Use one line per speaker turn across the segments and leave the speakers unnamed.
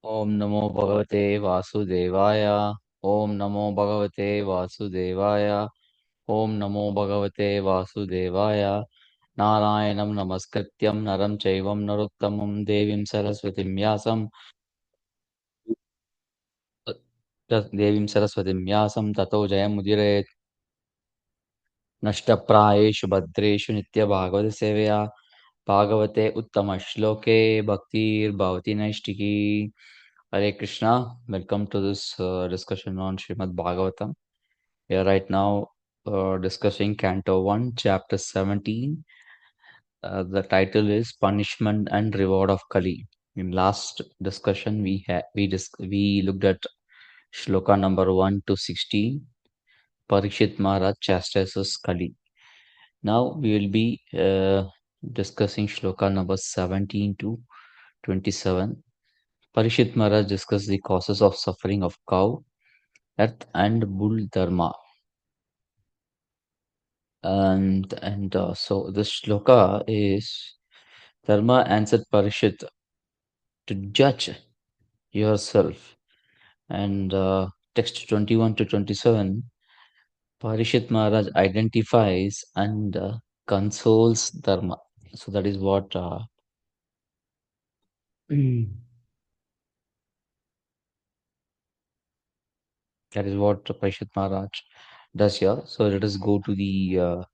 ओम नमो भगवते वासुदेवाय। ओम नमो भगवते वासुदेवाय। ओम नमो भगवते वासुदेवाय। नारायणं नमस्कृत्यं नरं चैवं नरोत्तमं देवीं सरस्वतीं व्यासं देवीं सरस्वतीं व्यासं ततो जयमुदीरयेत्। नष्टप्रायेषु भद्रेषु नित्यभागवतसेवया भागवते उत्तमश्लोके भक्तिर्भवति नैष्टिकी. Hare Krishna, welcome to this discussion on Srimad Bhagavatam. We are right now discussing Canto 1, Chapter 17. The title is Punishment and Reward of Kali. In last discussion, we looked at Shloka number 1 to 16. Parikshit Maharaj chastises Kali. Now we will be discussing Shloka number 17 to 27. Parikshit Maharaj discussed the causes of suffering of cow, earth, and bull dharma. So this shloka is Dharma answered Parikshit to judge yourself. And text 21 to 27, Parikshit Maharaj identifies and consoles Dharma. So that is what that is what Parikshit Maharaj does here. So let us go to the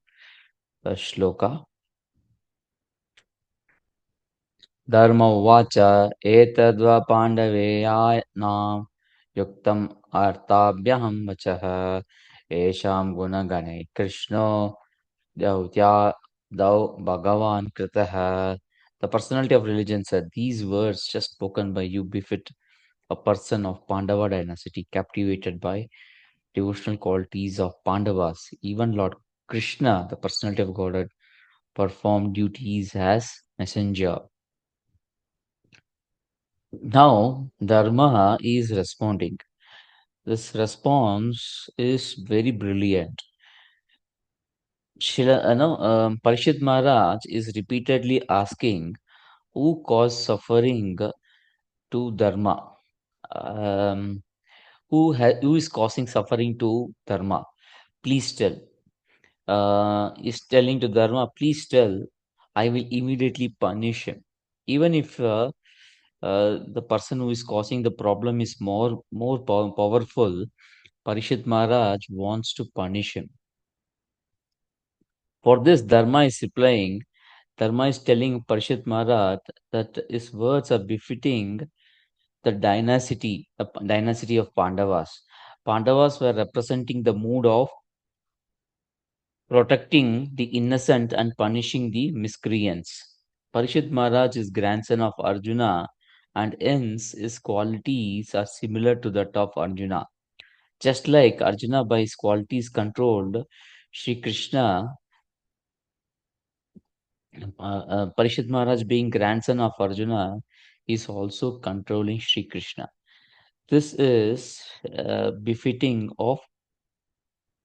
shloka. Dharma uvacha etadva pandaveyaनां yuktam artabhyaham vachah esham gunagane krishno dautya dau bhagavan kritah. The personality of religion said, these words just spoken by you befit a person of Pandava dynasty captivated by devotional qualities of Pandavas. Even Lord Krishna, the personality of Godhead, performed duties as messenger. Now, Dharma is responding. This response is very brilliant. Parishit Maharaj is repeatedly asking who caused suffering to Dharma. Who is causing suffering to Dharma? Please tell. Is telling to Dharma, please tell, I will immediately punish him. Even if the person who is causing the problem is more powerful, Parishit Maharaj wants to punish him. For this, Dharma is replying, Dharma is telling Parishit Maharaj that his words are befitting the dynasty of Pandavas. Pandavas were representing the mood of protecting the innocent and punishing the miscreants. Parishit Maharaj is grandson of Arjuna, and hence his qualities are similar to that of Arjuna. Just like Arjuna by his qualities controlled Sri Krishna, Parishit Maharaj being grandson of Arjuna is also controlling Sri Krishna. This is befitting of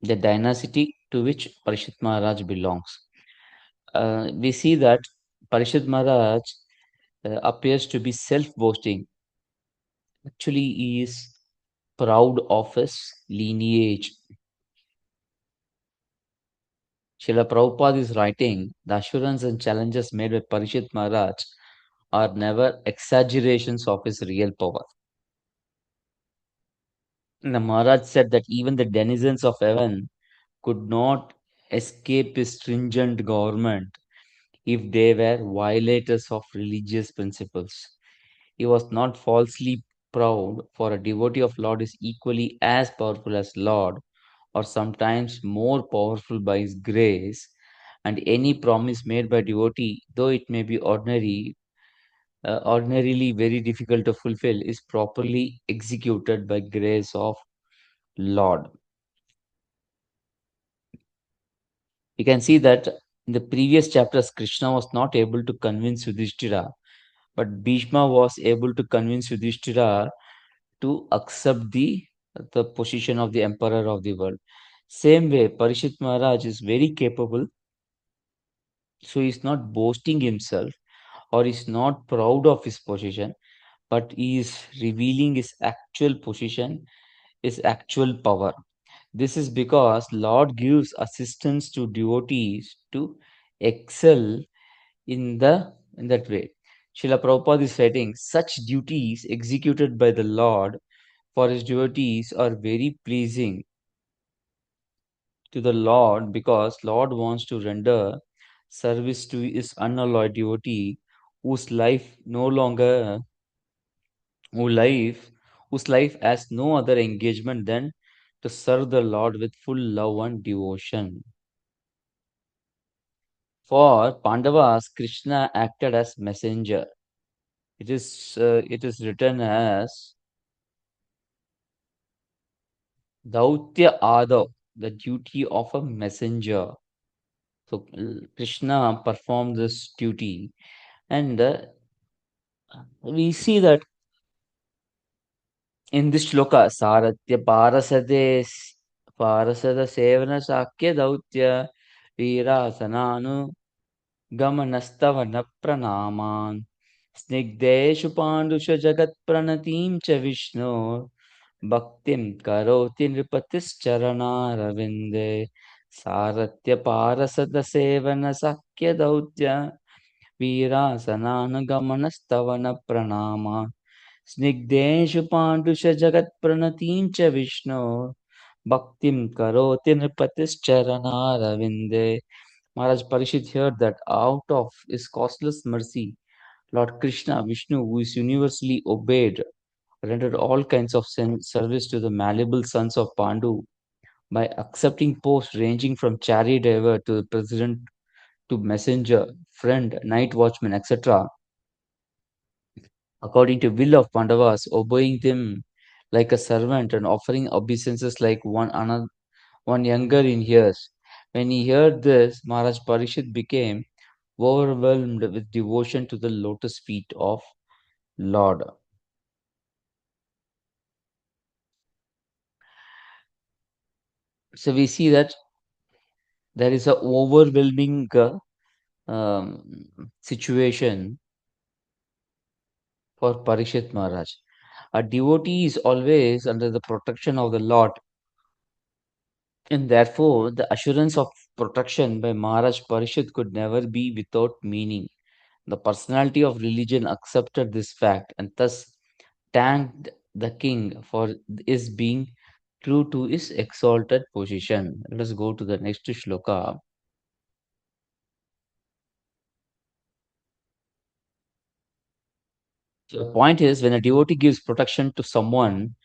the dynasty to which Parishit Maharaj belongs. We see that Parishit Maharaj appears to be self-boasting. Actually, he is proud of his lineage. Srila Prabhupada is writing, the assurance and challenges made by Parishit Maharaj are never exaggerations of his real power. The Maharaj said that even the denizens of heaven could not escape his stringent government if they were violators of religious principles. He was not falsely proud, for a devotee of Lord is equally as powerful as Lord, or sometimes more powerful by his grace, and any promise made by devotee, though it may be ordinarily very difficult to fulfill, is properly executed by grace of Lord. You can see that in the previous chapters, Krishna was not able to convince Yudhishthira, but Bhishma was able to convince Yudhishthira to accept the position of the emperor of the world. Same way, Parishit Maharaj is very capable, so he's not boasting himself or is not proud of his position, but he is revealing his actual position, his actual power. This is because Lord gives assistance to devotees to excel in that way. Srila Prabhupada is writing, such duties executed by the Lord for his devotees are very pleasing to the Lord because Lord wants to render service to his unalloyed devotee whose life no longer whose life whose life has no other engagement than to serve the Lord with full love and devotion. For Pandavas, Krishna acted as messenger. It is written as Dautya Adav, the duty of a messenger. So Krishna performed this duty, and we see that in this shloka, Saratya Parasada Sevana Sakya Dautya Virasananu Gamanastava Pranaman Snigdeshu Pandusha Jagat Pranatim Cha Vishnu Bhaktim Karoti Nripatis Charana Ravinde Saratya Parasada Sevana Sakya Dautya Virasanana Gamanastavana Pranama Snigdeshu Pandusha Jagat Pranatim Cha Vishnu Bhaktim Karoti Nripatis Charana Ravinde. Maharaj Parishit heard that out of his causeless mercy, Lord Krishna, Vishnu, who is universally obeyed, rendered all kinds of service to the malleable sons of Pandu by accepting posts ranging from chariot driver to the president to messenger, friend, night watchman, etc. According to will of Pandavas, obeying them like a servant and offering obeisances like one younger in years. When he heard this, Maharaj Parishit became overwhelmed with devotion to the lotus feet of Lord. So we see that there is a overwhelming situation for Parishit Maharaj. A devotee is always under the protection of the Lord, and therefore the assurance of protection by Maharaj Parishit could never be without meaning. The personality of religion accepted this fact and thus thanked the king for his being true to his exalted position. Let us go to the next shloka. So the point is, when a devotee gives protection to someone,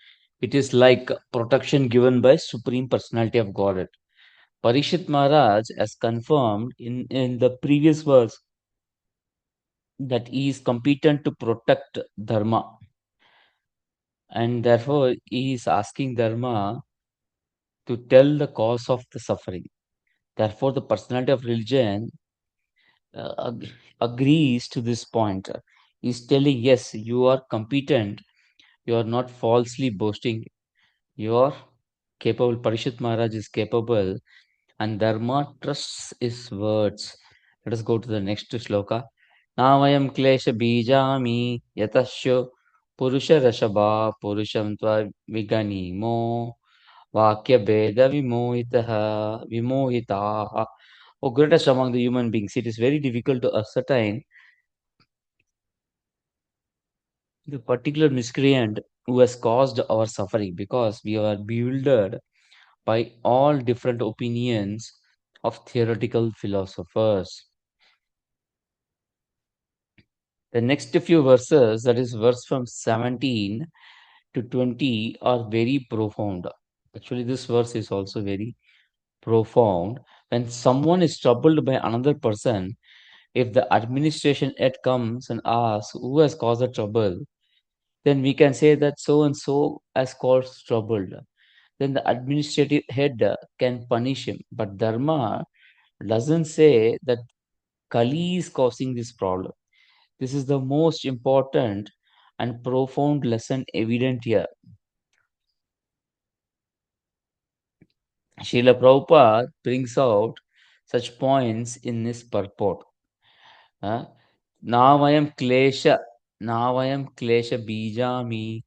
it is like protection given by Supreme Personality of Godhead. Parishit Maharaj has confirmed in the previous verse that he is competent to protect Dharma, and therefore he is asking Dharma to tell the cause of the suffering. Therefore, the personality of religion agrees to this point. He's telling, yes, you are competent, you are not falsely boasting, you are capable. Parishit Maharaj is capable, and Dharma trusts his words. Let us go to the next shloka. Namayam klesha bijami yatasya purusha rashabha purusham tva viganimo vakya beda vimohitaha. O greatest among the human beings, it is very difficult to ascertain the particular miscreant who has caused our suffering because we are bewildered by all different opinions of theoretical philosophers. The next few verses, that is verse from 17 to 20, are very profound. Actually, this verse is also very profound. When someone is troubled by another person, if the administration head comes and asks who has caused the trouble, then we can say that so and so has caused trouble. Then the administrative head can punish him. But Dharma doesn't say that Kali is causing this problem. This is the most important and profound lesson evident here. Srila Prabhupada brings out such points in his purport. Uh, Namayam Klesha. Now I am Klesha Bijami.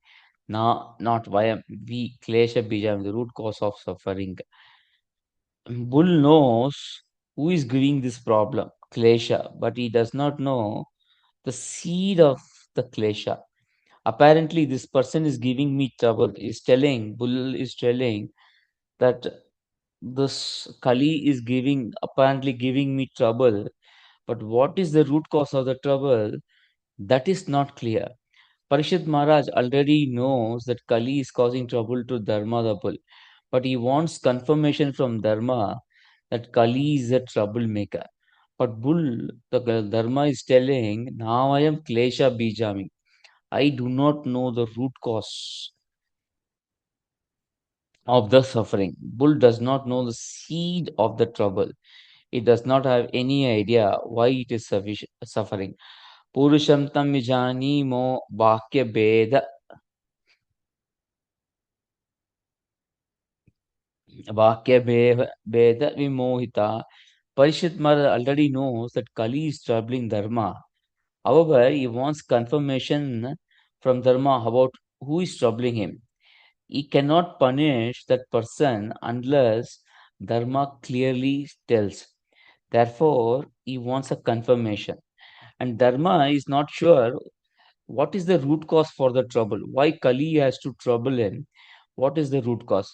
Now, not why am we Klesha Bijami, the root cause of suffering. Bull knows who is giving this problem, Klesha, but he does not know the seed of the Klesha. Apparently, this person is giving me trouble. Bull is telling that this Kali is apparently giving me trouble. But what is the root cause of the trouble? That is not clear. Parishit Maharaj already knows that Kali is causing trouble to Dharma the bull, but he wants confirmation from Dharma that Kali is a troublemaker. But bull, the Dharma is telling, now I am Klesha Bijami. I do not know the root cause of the suffering. Bull does not know the seed of the trouble. It does not have any idea why it is suffering. Purusham tam mo vakya beda Beda Vimohita. Parishit Maharaj already knows that Kali is troubling Dharma. However, he wants confirmation from Dharma about who is troubling him. He cannot punish that person unless Dharma clearly tells. Therefore, he wants a confirmation. And Dharma is not sure what is the root cause for the trouble. Why Kali has to trouble him? What is the root cause?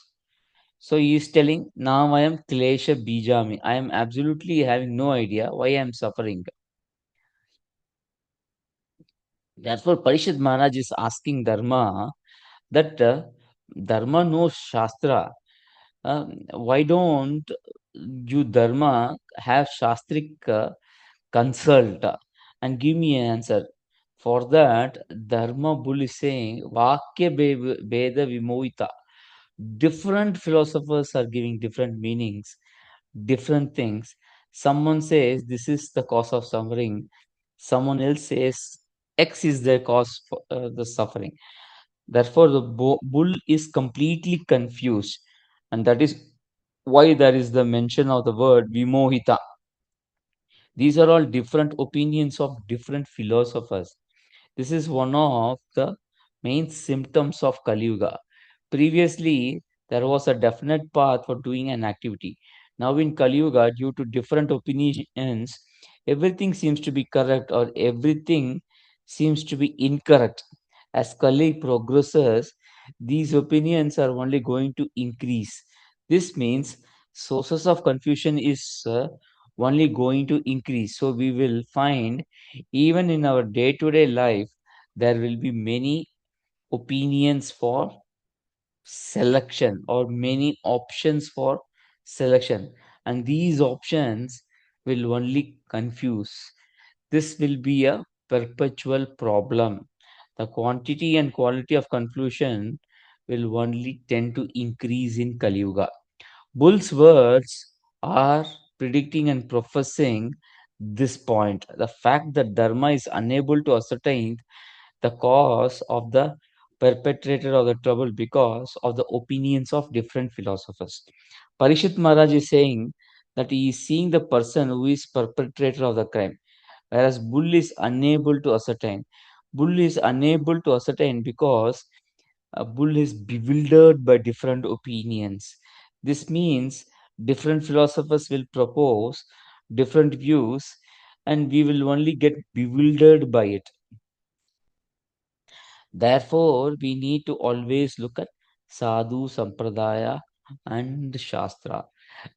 So he is telling, now I am Klesha Bijami. I am absolutely having no idea why I am suffering. Therefore, Parishad Maharaj is asking Dharma that Dharma knows Shastra. Why don't you, Dharma, have Shastric consult and give me an answer? For that, Dharma Bull is saying, Vakya Veda Vimohita. Different philosophers are giving different meanings, different things. Someone says this is the cause of suffering. Someone else says X is the cause for the suffering. Therefore, the bull is completely confused, and that is why there is the mention of the word vimohita. These are all different opinions of different philosophers. This is one of the main symptoms of Kali Yuga. Previously, there was a definite path for doing an activity. Now, in Kali Yuga, due to different opinions, everything seems to be correct or everything seems to be incorrect. As Kali progresses, these opinions are only going to increase. This means sources of confusion is only going to increase. So, we will find even in our day to day life, there will be many opinions for selection or many options for selection, and these options will only confuse. This will be a perpetual problem. The quantity and quality of confusion will only tend to increase in Kali Yuga. Bull's words are predicting and professing this point. The fact that Dharma is unable to ascertain the cause of the perpetrator of the trouble because of the opinions of different philosophers. Parishit Maharaj is saying that he is seeing the person who is perpetrator of the crime, whereas Bull is unable to ascertain. Bull is unable to ascertain because a bull is bewildered by different opinions. This means different philosophers will propose different views, and we will only get bewildered by it. Therefore, we need to always look at sadhu, sampradaya, and shastra.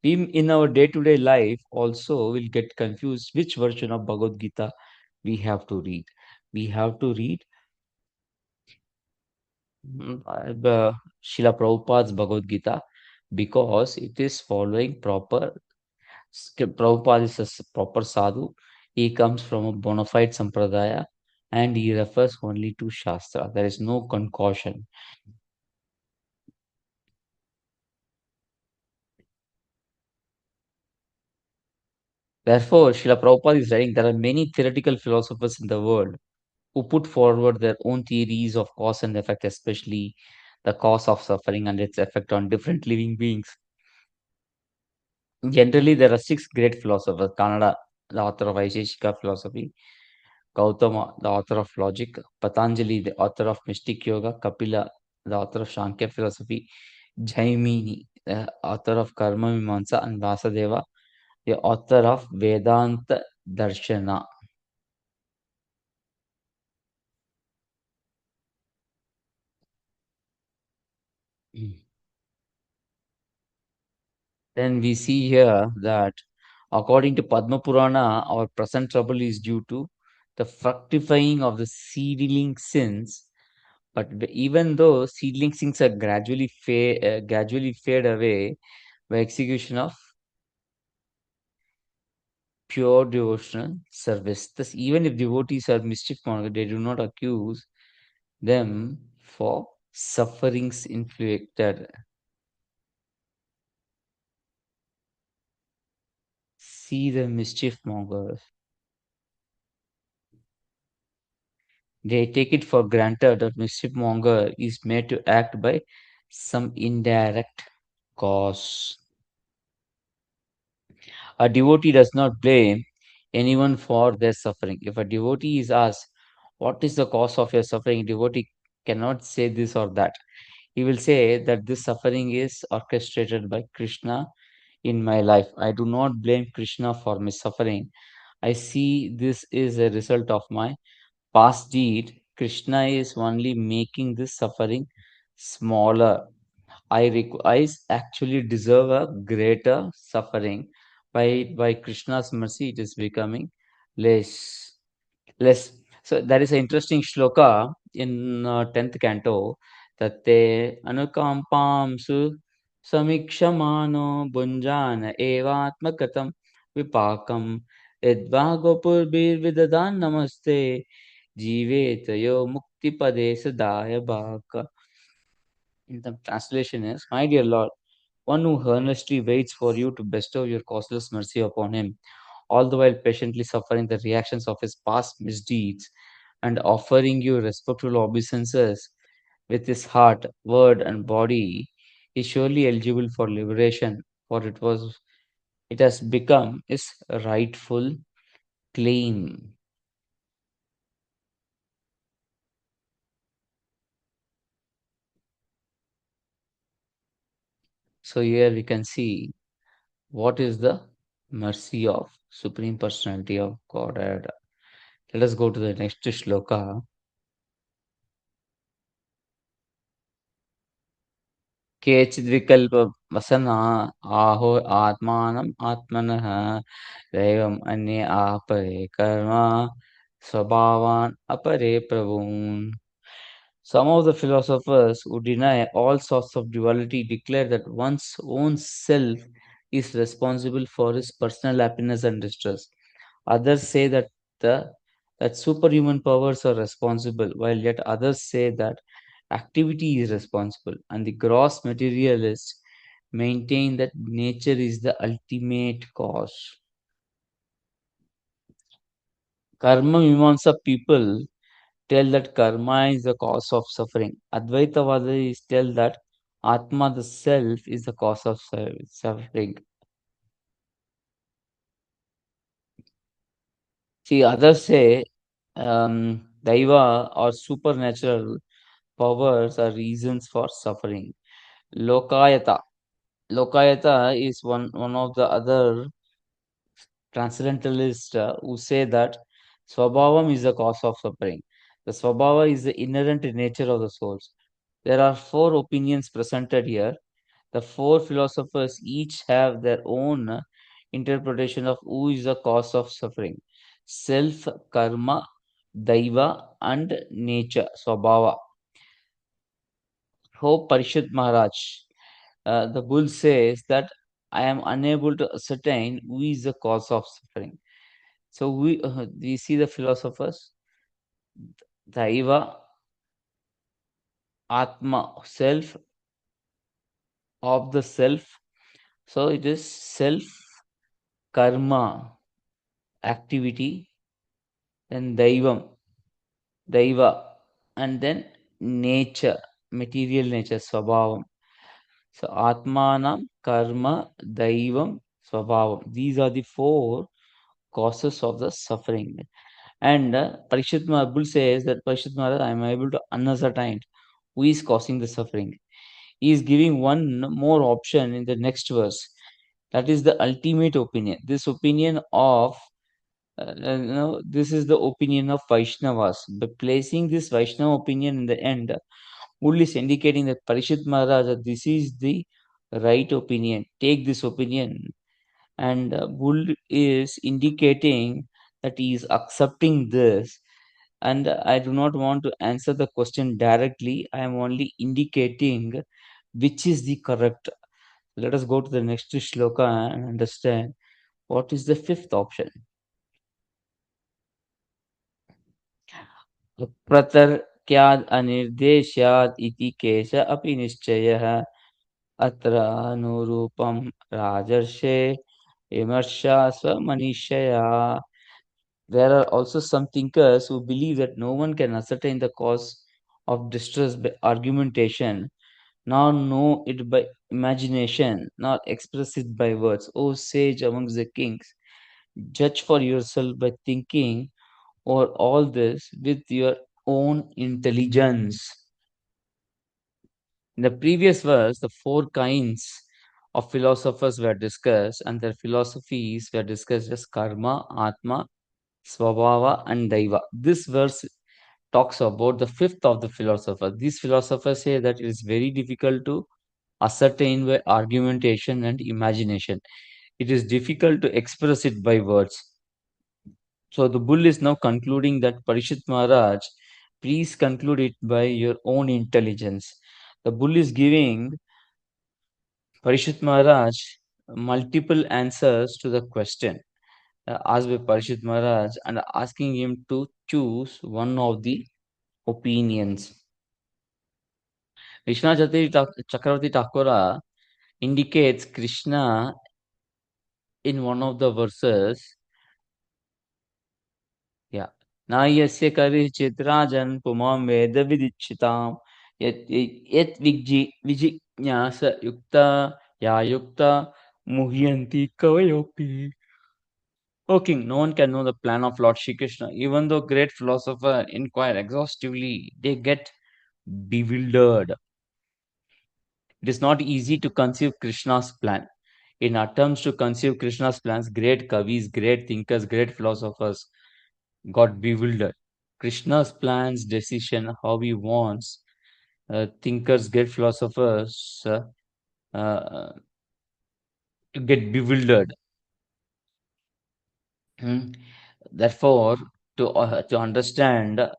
We, in our day-to-day life, also will get confused which version of Bhagavad Gita we have to read. We have to read Srila Prabhupada's Bhagavad Gita because it is following proper. Prabhupada is a proper sadhu. He comes from a bona fide sampradaya and he refers only to Shastra. There is no concoction. Therefore, Srila Prabhupada is writing there are many theoretical philosophers in the world who put forward their own theories of cause and effect, especially the cause of suffering and its effect on different living beings. Generally, there are six great philosophers. Kannada, the author of Vaisheshika philosophy, Gautama, the author of logic, Patanjali, the author of mystic yoga, Kapila, the author of Shankya philosophy, Jaimini, the author of Karma Mimamsa, and Vasadeva, the author of Vedanta Darshana. Then we see here that according to Padma Purana, our present trouble is due to the fructifying of the seedling sins. But even though seedling sins are gradually fade away by execution of pure devotional service. Thus, even if devotees are mischief mongers, they do not accuse them for sufferings inflicted. See the mischief mongers. They take it for granted that mischief monger is made to act by some indirect cause. A devotee does not blame anyone for their suffering. If a devotee is asked, "What is the cause of your suffering?" devotee cannot say this or that. He will say that this suffering is orchestrated by Krishna in my life. I do not blame Krishna for my suffering. I see this is a result of my past deed. Krishna is only making this suffering smaller. I actually deserve a greater suffering. By Krishna's mercy, it is becoming less. Less. So that is an interesting shloka in 10th canto. Tatte anukampam su samikshamano bunjana evatmakatam vipakam edva gopur vidadan namaste jivetayo mukti pade sadaya bhaka. In the translation is, my dear Lord, one who earnestly waits for you to bestow your causeless mercy upon him, all the while patiently suffering the reactions of his past misdeeds and offering you respectful obeisances with his heart, word, and body, is surely eligible for liberation, for it has become his rightful claim. So here we can see what is the mercy of Supreme Personality of Godhead. Let us go to the next shloka. केचिद्विकल्प वसना आहो आत्मानम् आत्मनः दैवम् अन्ये आपरे कर्म स्वभावान् अपरे प्रभून्. Some of the philosophers who deny all sorts of duality declare that one's own self is responsible for his personal happiness and distress. Others say the that superhuman powers are responsible, while yet others say that activity is responsible. And the gross materialists maintain that nature is the ultimate cause. Karma Mimamsa people tell that karma is the cause of suffering. Advaitavadis tell that Atma, the self, is the cause of suffering. See, others say Daiva or supernatural powers are reasons for suffering. Lokayata. Lokayata is one of the other transcendentalists who say that Swabhavam is the cause of suffering. The Swabhava is the inherent nature of the souls. There are four opinions presented here. The four philosophers each have their own interpretation of who is the cause of suffering: self, karma, daiva, and nature, swabhava. Ho Parishad Maharaj, the bull says that I am unable to ascertain who is the cause of suffering. So we see the philosophers, daiva, atma, self of the self. So it is self, karma, activity, then daiva, and then nature, material nature, swabhavam. So atmanam, karma, daivam, swabhavam. These are the four causes of the suffering. And Parikshit Bull says that Parikshit Maharaj, I am able to unascertain who is causing the suffering. He is giving one more option in the next verse. That is the ultimate opinion. This opinion of this is the opinion of Vaishnavas. By placing this Vaishnava opinion in the end, Bull is indicating that Parishit Maharaj, that this is the right opinion. Take this opinion. And Bull is indicating that he is accepting this. And I do not want to answer the question directly. I am only indicating which is the correct. Let us go to the next shloka and understand what is the fifth option. प्रतर्क्याद् अनिर्देश्यात् इति केश अपि निश्चयः अत्र अनुरूपं राजर्षे विमर्शा स्वमनीषया. There are also some thinkers who believe that no one can ascertain the cause of distress by argumentation, nor know it by imagination, nor express it by words. O sage amongst the kings, judge for yourself by thinking over all this with your own intelligence. In the previous verse, the four kinds of philosophers were discussed, and their philosophies were discussed as karma, atma, swabhava, and daiva. This verse talks about the fifth of the philosophers. These philosophers say that it is very difficult to ascertain by argumentation and imagination. It is difficult to express it by words. So the bull is now concluding that Parishit Maharaj, please conclude it by your own intelligence. The bull is giving Parishit Maharaj multiple answers to the question asked by Parishit Maharaj and asking him to choose one of the opinions. Vishwanath Chakravarti Thakura indicates Krishna in one of the verses. Yeah. Nayasya karichit rajan pumam veda vidichitam yet vijijnasa yukta ya yukta muhyanti kavayopi. O king, no one can know the plan of Lord Shri Krishna. Even though great philosopher inquire exhaustively, they get bewildered. It is not easy to conceive Krishna's plan. In attempts to conceive Krishna's plans, great kavis, great thinkers, great philosophers got bewildered. Krishna's plans, decision, how he wants, thinkers, great philosophers to get bewildered. Therefore, to understand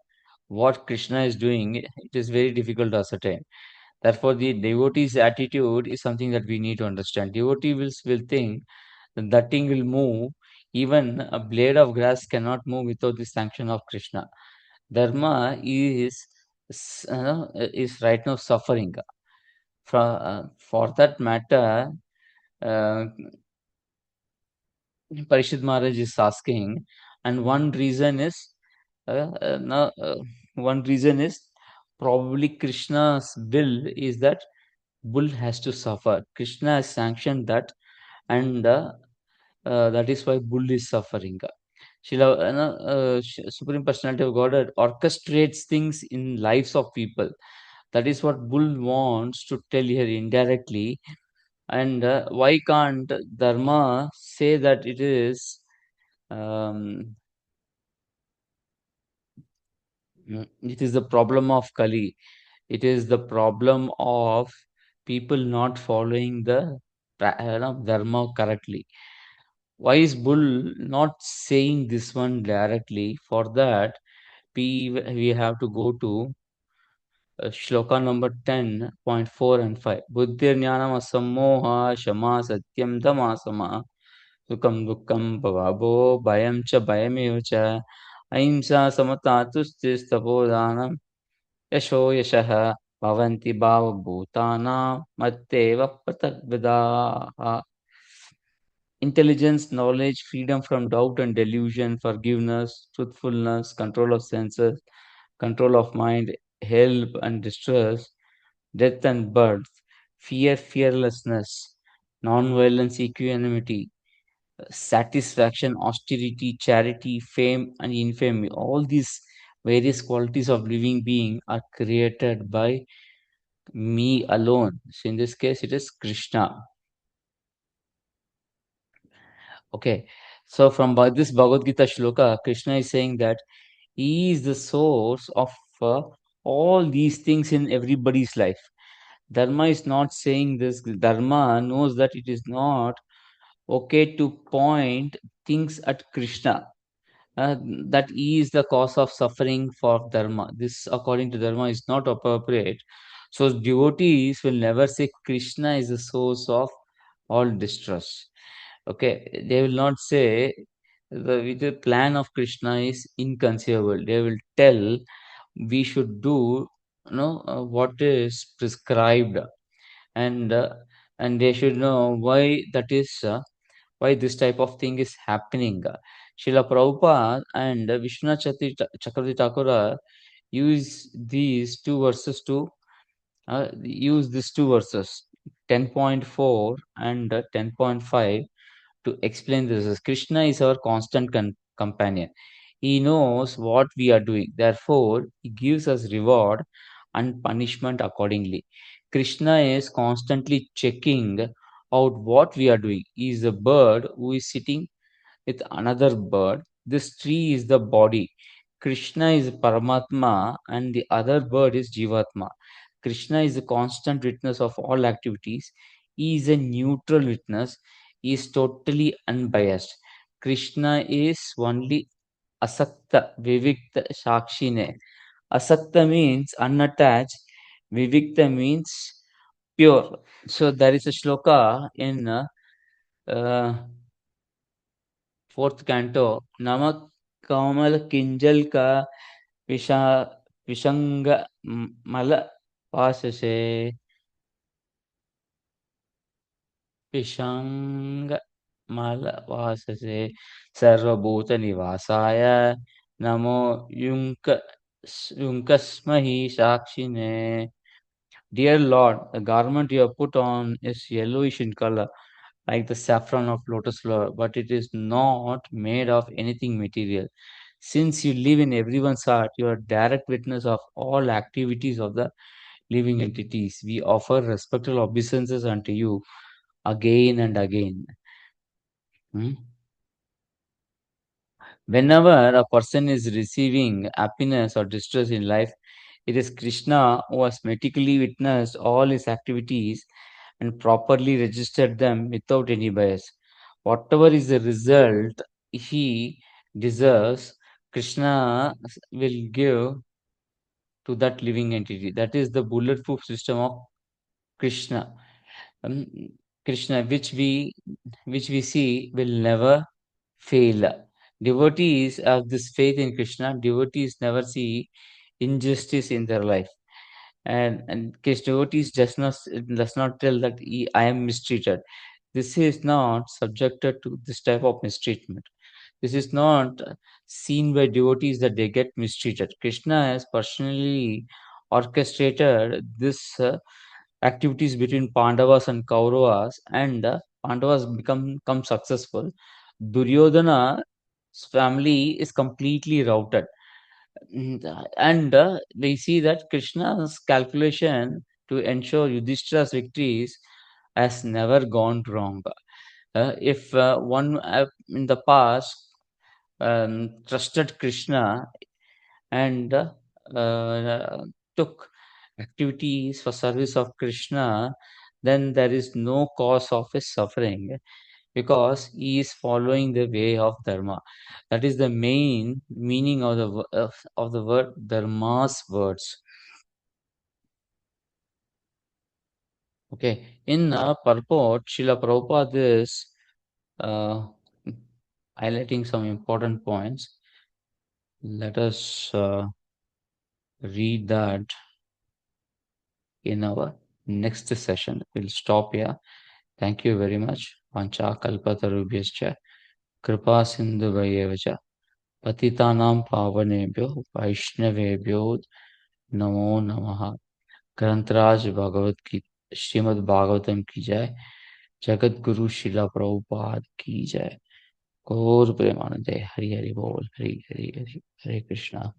what Krishna is doing, it is very difficult to ascertain. Therefore, the devotee's attitude is something that we need to understand. Devotee will think that that thing will move. Even a blade of grass cannot move without the sanction of Krishna. Dharma is right now suffering. For that matter, uh, Parishit Maharaj is asking, and uh, uh, no, uh, one reason is probably Krishna's will is that bull has to suffer. Krishna has sanctioned that, and that is why bull is suffering. Supreme Personality of Godhead orchestrates things in lives of people. That is what bull wants to tell here indirectly. And why can't Dharma say that um, it is the problem of Kali? It is the problem of people not following the Dharma correctly. Why is Bull not saying this one directly? For that, we have to go to shloka number 10.4 and 5. Buddhir jnanam asammoha shama satyam dama sama sukam dukkam bhavabo bhayam cha bhayameva cha ahimsa samata tustis tapodanam yasho yashah bhavanti bhava bhutana matteva pratagvidaha. Intelligence, knowledge, freedom from doubt and delusion, forgiveness, truthfulness, control of senses, control of mind, help and distress, death and birth, fear, fearlessness, non-violence, equanimity. satisfaction, austerity, charity, fame, and infamy. All these various qualities of living being are created by me alone. So in this case, it is Krishna. Okay. So from this Bhagavad Gita shloka, Krishna is saying that he is the source of uh, all these things in everybody's life. Dharma is not saying this. Dharma knows that it is not okay to point things at Krishna. That he is the cause of suffering for Dharma. This, according to Dharma, is not appropriate. So devotees will never say Krishna is the source of all distress. Okay, they will not say the plan of Krishna is inconceivable. They will tell we should do what is prescribed, and they should know why that is why this type of thing is happening. Srila Prabhupada and Vishwanath Chakravarti Thakura use these two verses, 10.4 and 10.5, to explain this. Is Krishna is our constant companion. He knows what we are doing. Therefore, he gives us reward and punishment accordingly. Krishna is constantly checking out what we are doing. He is a bird who is sitting with another bird. This tree is the body. Krishna is Paramatma and the other bird is Jivatma. Krishna is a constant witness of all activities. He is a neutral witness. He is totally unbiased. Krishna is only Asakta, Vivikta, Shakshine. Asakta means unattached. Vivikta means pure. So there is a shloka in uh, fourth canto. Namak Kamal Kinjal ka विषा विषंग मल वाससे विषंग मल वाससे सर्वभूत निवासाय नमो युंक युंकस्महि साक्षिणे. Dear Lord, the garment you have put on is yellowish in color, like the saffron of lotus flower, but it is not made of anything material. Since you live in everyone's heart, you are direct witness of all activities of the living entities. We offer respectful obeisances unto you again and again. Hmm? Whenever a person is receiving happiness or distress in life, it is Krishna who has meticulously witnessed all his activities and properly registered them without any bias. Whatever is the result he deserves, Krishna will give to that living entity. That is the bulletproof system of Krishna. Um, Krishna, which we see will never fail. Devotees have this faith in Krishna. Devotees never see injustice in their life. And Krishna devotees does not tell that I am mistreated. This is not subjected to this type of mistreatment. This is not seen by devotees that they get mistreated. Krishna has personally orchestrated this activities between Pandavas and Kauravas, and Pandavas become successful. Duryodhana's family is completely routed. And we see that Krishna's calculation to ensure Yudhishthira's victories has never gone wrong. If one in the past trusted Krishna and took activities for service of Krishna, then there is no cause of his suffering because he is following the way of Dharma. That is the main meaning of the word Dharma's words. Okay, in purport, Srila Prabhupada is uh, highlighting some important points. Let us read that in our next session. We'll stop here. Thank you very much. Vancha kalpatarubhyascha kripa sindhuvayeva cha patitanam pavanebhyo vaishnavebhyo namo namaha. ग्रंथराज भगवत की श्रीमद् भागवतम की जय. जगत गुरु शिला प्रभुपाद की जय. Gaur Premanande, Hari Hari Bol, Hari Hari Hari, Hare Krishna.